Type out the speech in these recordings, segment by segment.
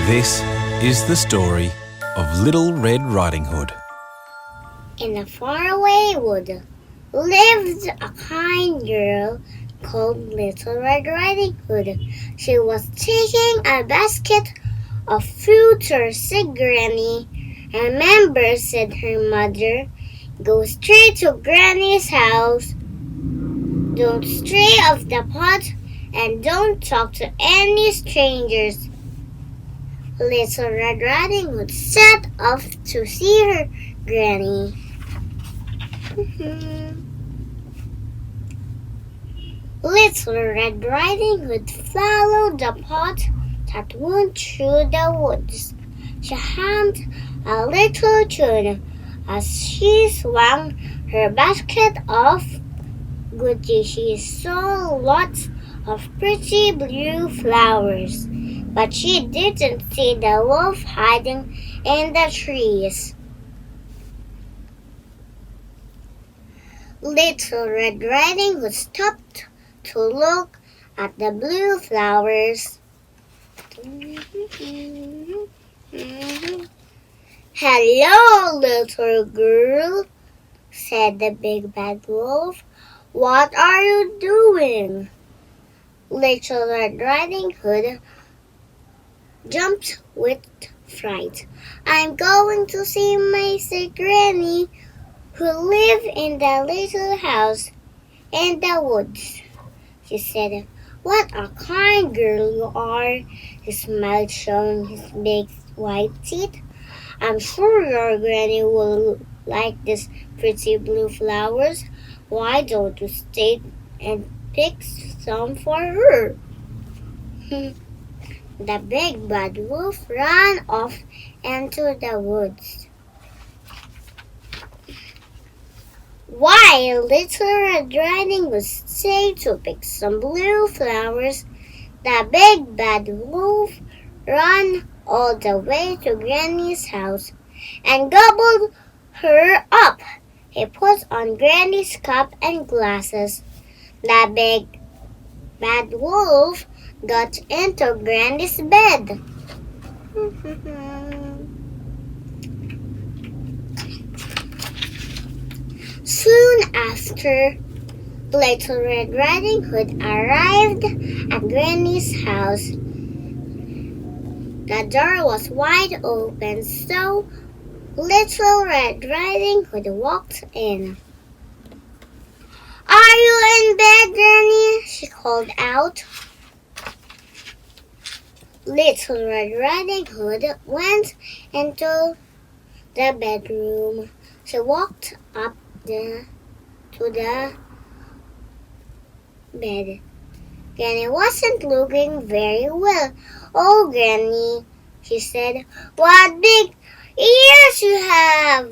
This is the story of Little Red Riding Hood. In a faraway wood lived a kind girl called Little Red Riding Hood. She was taking a basket of fruit to her sick granny. "Remember," said her mother, "go straight to Granny's house. Don't stray off the pot and don't talk to any strangers." Little Red Riding Hood set off to see her granny. Little Red Riding Hood followed the path that went through the woods. She hummed a little tune as she swung her basket of goodies. She saw lots of pretty blue flowers, but she didn't see the wolf hiding in the trees. Little Red Riding Hood stopped to look at the blue flowers. "Hello, little girl," said the big bad wolf. "What are you doing?" Little Red Riding Hood jumped with fright. "I'm going to see my sick granny, who lives in the little house in the woods," she said. "What a kind girl you are," he smiled, showing his big white teeth. "I'm sure your granny will like these pretty blue flowers. Why don't you stay and pick some for her?" The big bad wolf ran off into the woods. While Little Red Riding Hood stayed to pick some blue flowers, the big bad wolf ran all the way to Granny's house and gobbled her up. He put on Granny's cup and glasses. The big bad wolf got into Granny's bed. Soon after, Little Red Riding Hood arrived at Granny's house. The door was wide open, so Little Red Riding Hood walked in. "Are you in bed, Granny?" she called out. Little Red Riding Hood went into the bedroom. She walked up to the bed. Granny wasn't looking very well. "Oh, Granny," she said, "what big ears you have!"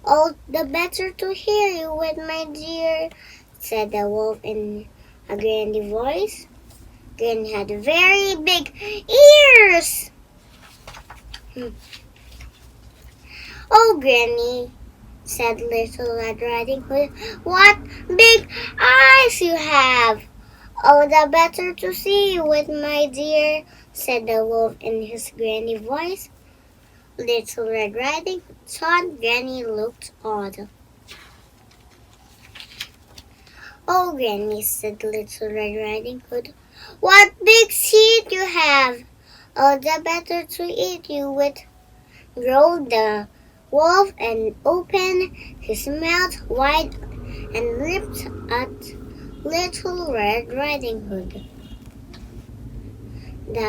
"Oh, the better to hear you with, my dear," said the wolf in a granny voice. Granny had very big ears. "Oh, Granny," said Little Red Riding Hood, "what big eyes you have!" "Oh, the better to see you with, my dear," said the wolf in his granny voice. Little Red Riding Hood thought Granny looked odd. "Oh, Granny," said Little Red Riding Hood, "what big teeth you have!" "Oh, the better to eat you with," growled the wolf and opened his mouth wide and leaped at Little Red Riding Hood. The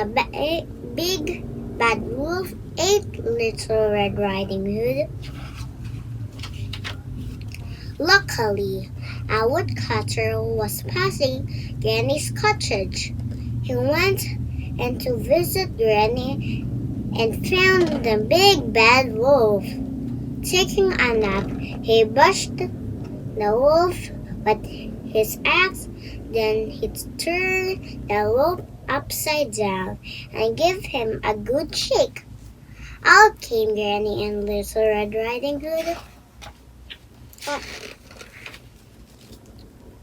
big bad wolf ate Little Red Riding Hood. Luckily, a woodcutter was passing Granny's cottage. He went in to visit Granny and found the big bad wolf taking a nap. He bashed the wolf with his axe, then he turned the wolf upside down and gave him a good shake. Out came Granny and Little Red Riding Hood.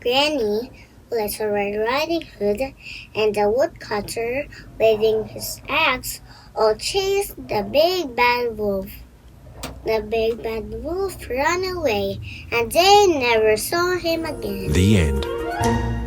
Granny Little Red Riding Hood and the woodcutter, waving his axe, all chased the big bad wolf. The big bad wolf ran away, and they never saw him again. The end.